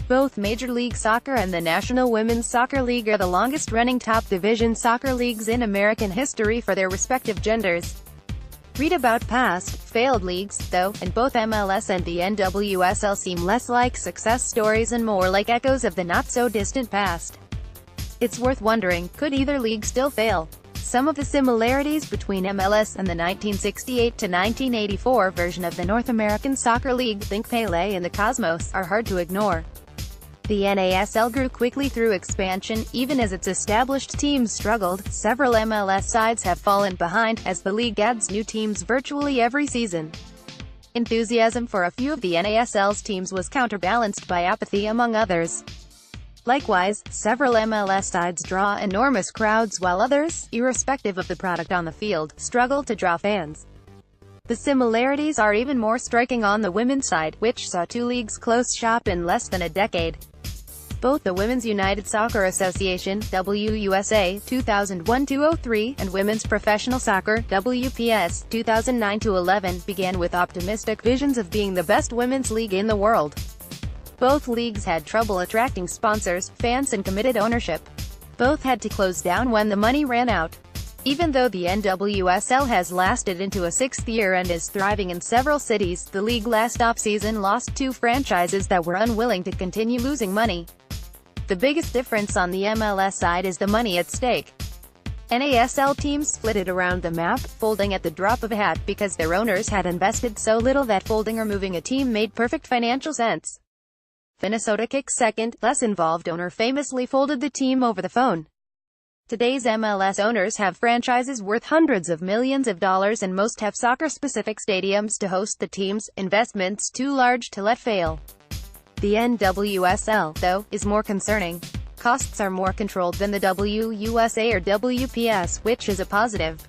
Both Major League Soccer and the National Women's Soccer League are the longest-running top-division soccer leagues in American history for their respective genders. Read about past, failed leagues, though, and both MLS and the NWSL seem less like success stories and more like echoes of the not-so-distant past. It's worth wondering, could either league still fail? Some of the similarities between MLS and the 1968-1984 version of the North American Soccer League, think Pelé and the Cosmos, are hard to ignore. The NASL grew quickly through expansion, even as its established teams struggled. Several MLS sides have fallen behind, as the league adds new teams virtually every season. Enthusiasm for a few of the NASL's teams was counterbalanced by apathy among others. Likewise, several MLS sides draw enormous crowds while others, irrespective of the product on the field, struggle to draw fans. The similarities are even more striking on the women's side, which saw two leagues close shop in less than a decade. Both the Women's United Soccer Association (WUSA, 2001-03) and Women's Professional Soccer (WPS, 2009-11) began with optimistic visions of being the best women's league in the world. Both leagues had trouble attracting sponsors, fans and committed ownership. Both had to close down when the money ran out. Even though the NWSL has lasted into a sixth year and is thriving in several cities, the league last off-season lost two franchises that were unwilling to continue losing money. The biggest difference on the MLS side is the money at stake. NASL teams split it around the map, folding at the drop of a hat because their owners had invested so little that folding or moving a team made perfect financial sense. Minnesota Kicks' second, less involved owner famously folded the team over the phone. Today's MLS owners have franchises worth hundreds of millions of dollars and most have soccer-specific stadiums to host the teams, investments too large to let fail. The NWSL, though, is more concerning. Costs are more controlled than the WUSA or WPS, which is a positive.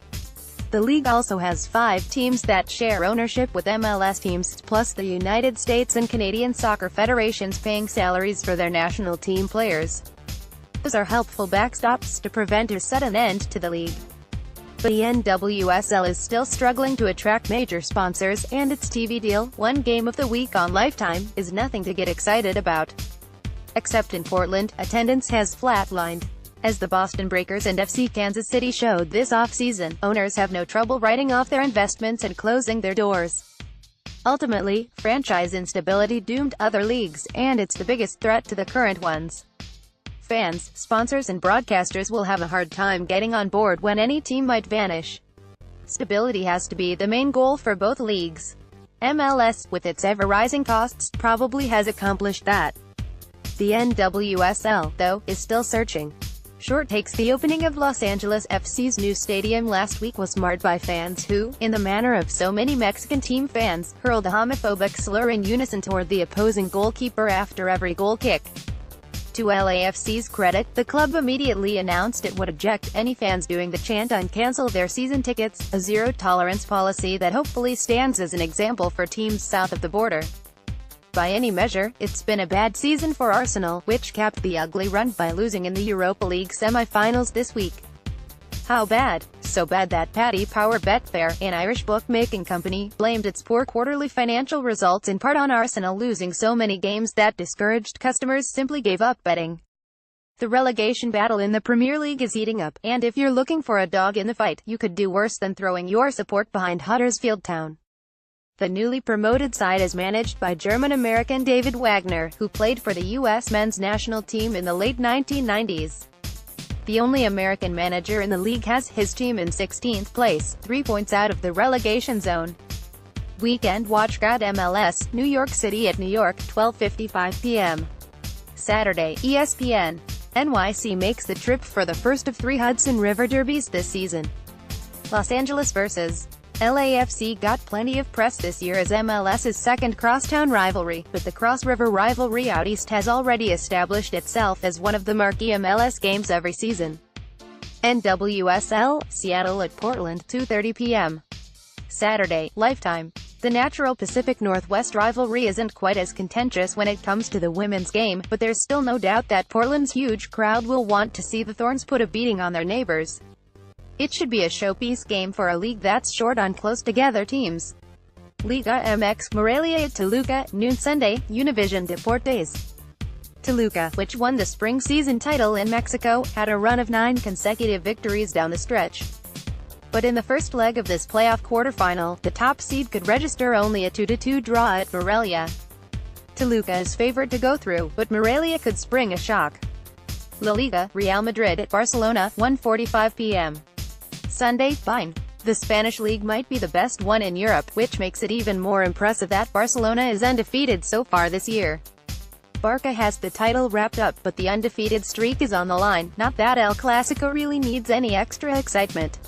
The league also has 5 teams that share ownership with MLS teams, plus the United States and Canadian soccer federations paying salaries for their national team players. Those are helpful backstops to prevent a sudden end to the league. But the NWSL is still struggling to attract major sponsors, and its TV deal, one game of the week on Lifetime, is nothing to get excited about. Except in Portland, attendance has flatlined. As the Boston Breakers and FC Kansas City showed this off-season, owners have no trouble writing off their investments and closing their doors. Ultimately, franchise instability doomed other leagues, and it's the biggest threat to the current ones. Fans, sponsors and broadcasters will have a hard time getting on board when any team might vanish. Stability has to be the main goal for both leagues. MLS, with its ever-rising costs, probably has accomplished that. The NWSL, though, is still searching. Short takes: the opening of Los Angeles FC's new stadium last week was marred by fans who, in the manner of so many Mexican team fans, hurled a homophobic slur in unison toward the opposing goalkeeper after every goal kick. To LAFC's credit, the club immediately announced it would eject any fans doing the chant and cancel their season tickets, a zero-tolerance policy that hopefully stands as an example for teams south of the border. By any measure, it's been a bad season for Arsenal, which capped the ugly run by losing in the Europa League semi-finals this week. How bad? So bad that Paddy Power Betfair, an Irish bookmaking company, blamed its poor quarterly financial results in part on Arsenal losing so many games that discouraged customers simply gave up betting. The relegation battle in the Premier League is heating up, and if you're looking for a dog in the fight, you could do worse than throwing your support behind Huddersfield Town. The newly promoted side is managed by German-American David Wagner, who played for the U.S. men's national team in the late 1990s. The only American manager in the league has his team in 16th place, 3 points out of the relegation zone. Weekend watch at MLS, New York City at New York, 12:55 p.m. Saturday, ESPN. NYC makes the trip for the first of 3 Hudson River derbies this season. Los Angeles vs. LAFC got plenty of press this year as MLS's second crosstown rivalry, but the Cross River rivalry out east has already established itself as one of the marquee MLS games every season. NWSL, Seattle at Portland, 2:30 p.m. Saturday, Lifetime. The natural Pacific Northwest rivalry isn't quite as contentious when it comes to the women's game, but there's still no doubt that Portland's huge crowd will want to see the Thorns put a beating on their neighbors. It should be a showpiece game for a league that's short on close-together teams. Liga MX Morelia at Toluca, noon Sunday, Univision Deportes. Toluca, which won the spring season title in Mexico, had a run of 9 consecutive victories down the stretch. But in the first leg of this playoff quarterfinal, the top seed could register only a 2-2 draw at Morelia. Toluca is favored to go through, but Morelia could spring a shock. La Liga, Real Madrid at Barcelona, 1:45 p.m. Sunday, Fine. The Spanish league might be the best one in Europe, which makes it even more impressive that Barcelona is undefeated so far this year. Barca has the title wrapped up, but the undefeated streak is on the line. Not that El Clasico really needs any extra excitement.